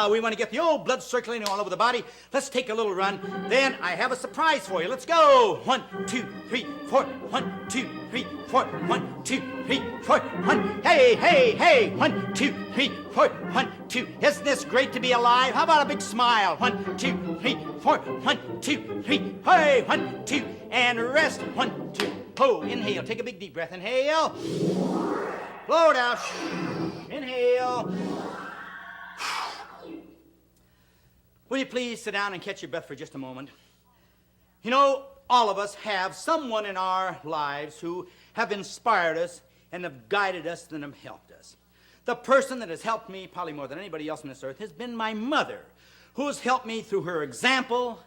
Now we want to get the old blood circulating all over the body. Let's take a little run. Then I have a surprise for you. Let's go. 1, 2, 3, 4. 1, 2, 3, 4. 1, 2, 3, 4. 1. Hey, hey, hey. 1, 2, 3, 4. 1, 2. Isn't this great to be alive? How about a big smile? 1, 2, 3, 4. 1, 2, 3. Hey, 1, 2. And rest. 1, 2. Oh, inhale. Take a big deep breath. Inhale. Blow it out. Inhale. Will you please sit down and catch your breath for just a moment? You know, all of us have someone in our lives who have inspired us and have guided us and have helped us. The person that has helped me probably more than anybody else on this earth has been my mother, who has helped me through her example,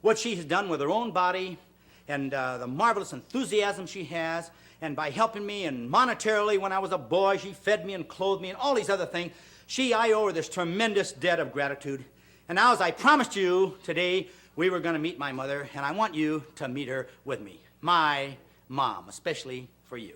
what she has done with her own body, and the marvelous enthusiasm she has, and by helping me and monetarily when I was a boy, she fed me and clothed me and all these other things. I owe her this tremendous debt of gratitude. And now, as I promised you today, we were going to meet my mother, and I want you to meet her with me. My mom, especially for you.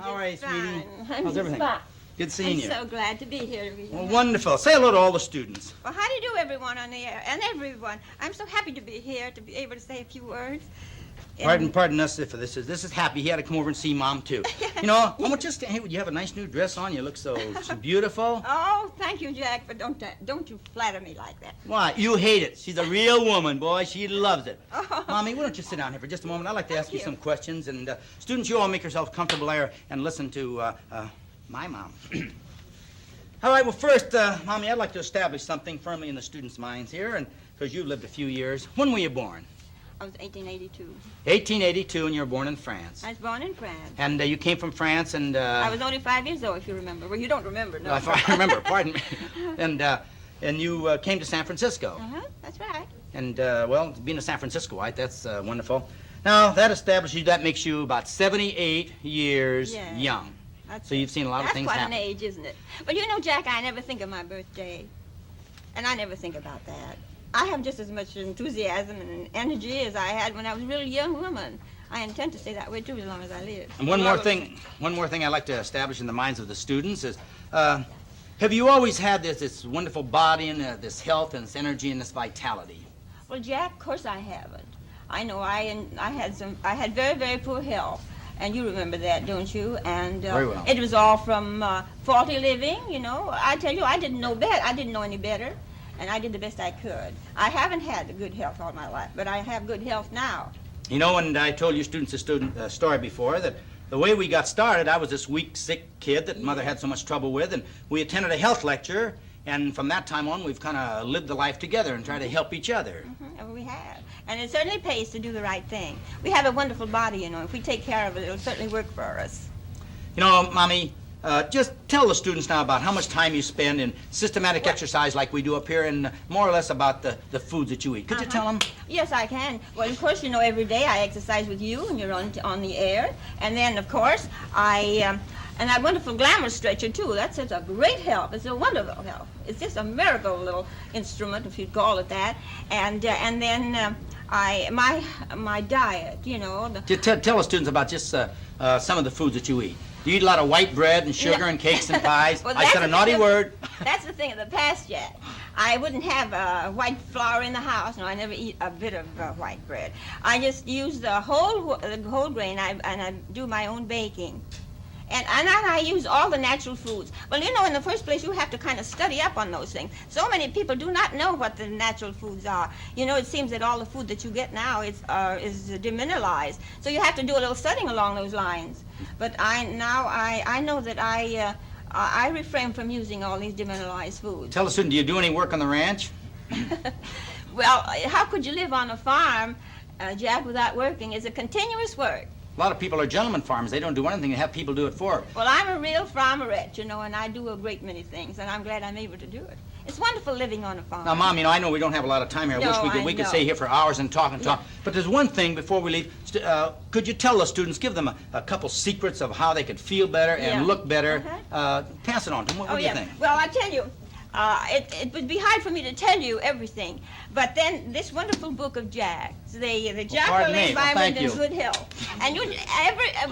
All right, sweetie. How's everything? Fine. Good seeing you. I'm so glad to be here. Well, wonderful. Say hello to all the students. Well, how do you do, everyone on the air? And everyone. I'm so happy to be here, to be able to say a few words. Pardon us if this is Happy. He had to come over and see Mom, too. You know, I want you to stand here. You have a nice new dress on. You look so beautiful. Oh, thank you, Jack, but don't you flatter me like that. Why? You hate it. She's a real woman, boy. She loves it. Oh. Mommy, why don't you sit down here for just a moment? I'd like to ask you you. some questions. And students, you all make yourselves comfortable there and listen to my mom. All right, well, first, Mommy, I'd like to establish something firmly in the students' minds here, and because you've lived a few years. When were you born? I was 1882. 1882, and you were born in France. I was born in France. And you came from France, and... I was only 5 years old, if you remember. Well, you don't remember, no. I remember, pardon me. And you came to San Francisco. That's right. And, well, being a San Franciscoite, that's wonderful. Now, that makes you about 78 years young. So you've seen a lot of things happen. That's quite an age, isn't it? But you know, Jack, I never think of my birthday. And I never think about that. I have just as much enthusiasm and energy as I had when I was a really young woman. I intend to stay that way, too, as long as I live. And one more thing I'd like to establish in the minds of the students is, have you always had this wonderful body and this health and this energy and this vitality? Well, Jack, of course I haven't. I know I had very, very poor health. And you remember that, don't you? And very well. It was all from faulty living, you know. I tell you, I didn't know better. I didn't know any better. And I did the best I could. I haven't had the good health all my life, but I have good health now. You know, and I told you students a story before that the way we got started, I was this weak, sick kid that Mother had so much trouble with, and we attended a health lecture, and from that time on, we've kind of lived the life together and tried to help each other. We have. And it certainly pays to do the right thing. We have a wonderful body, you know. If we take care of it, it'll certainly work for us. You know, Mommy, just tell the students now about how much time you spend in systematic exercise like we do up here, and more or less about the foods that you eat. Could you tell them? Yes, I can. Well, of course, you know, every day I exercise with you, and you're on the air. And then, of course, and that wonderful glamour stretcher, too. That's such a great help. It's a wonderful help. It's just a miracle little instrument, if you'd call it that. And then my diet, you know. Tell the students about just some of the foods that you eat. Do you eat a lot of white bread and sugar and cakes and pies? Well, I said a naughty word. That's the thing of the past, Jack. I wouldn't have white flour in the house. No, I never eat a bit of white bread. I just use the whole grain, and I do my own baking. And I use all the natural foods. Well, you know, in the first place, you have to kind of study up on those things. So many people do not know what the natural foods are. You know, it seems that all the food that you get now is demineralized. So you have to do a little studying along those lines. But I know that I refrain from using all these demineralized foods. Tell the student, do you do any work on the ranch? Well, how could you live on a farm, Jack, without working? It's a continuous work. A lot of people are gentlemen farmers. They don't do anything and have people do it for them. Well, I'm a real farmerette, you know, and I do a great many things, and I'm glad I'm able to do it. It's wonderful living on a farm. Now, Mom, you know, I know we don't have a lot of time here. I wish we could stay here for hours and talk and talk. But there's one thing before we leave. Could you tell the students, give them a couple secrets of how they could feel better and look better? Pass it on to them. What do you think? Well, I tell you, it would be hard for me to tell you everything, But then this wonderful book of Jack's, the Jack pardon LaLanne me. Well, Vibrant thank and you. Good Health. And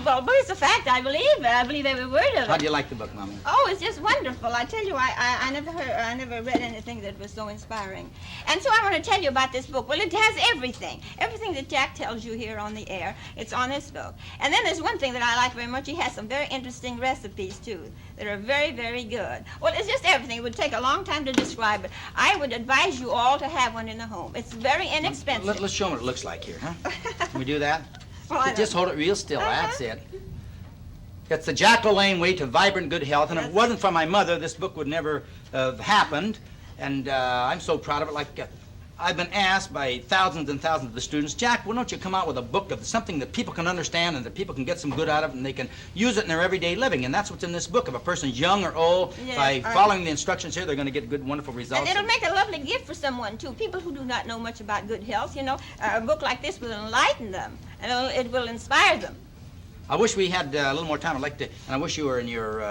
but it's a fact, I believe it. I believe every word of it. How do you like the book, Mommy? Oh, it's just wonderful. I tell you, I never read anything that was so inspiring. And so I want to tell you about this book. Well, it has everything. Everything that Jack tells you here on the air, it's on this book. And then there's one thing that I like very much. He has some very interesting recipes, too, that are very, very good. Well, it's just everything. It would take a long time to describe it. I would advise you all to have one in the home. It's very inexpensive. Let's show them what it looks like here, huh? Can we do that? Well, I Just don't- hold it real still. That's it. It's the Jack LaLanne way to vibrant good health, and if it wasn't for my mother, this book would never have happened. And I'm so proud of it. Like I've been asked by thousands and thousands of the students, Jack, why don't you come out with a book of something that people can understand and that people can get some good out of, and they can use it in their everyday living. And that's what's in this book. If a person's young or old, Yes, by following the instructions here, they're going to get good, wonderful results. And it'll make a lovely gift for someone, too. People who do not know much about good health, you know, a book like this will enlighten them, and it will inspire them. I wish we had a little more time. I'd like to, and I wish you were in your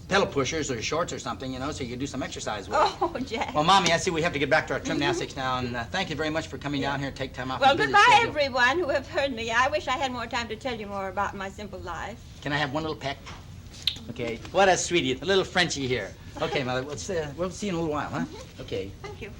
pedal pushers or shorts or something, you know, so you could do some exercise with. Oh, Jack. Well, Mommy, I see we have to get back to our gymnastics now, and thank you very much for coming down here and take time off. Well, your busy goodbye, schedule. everyone who have heard me. I wish I had more time to tell you more about my simple life. Can I have one little peck? Okay. What a sweetie, a little Frenchie here. Okay, Mother, we'll see you in a little while, huh? Okay. Thank you.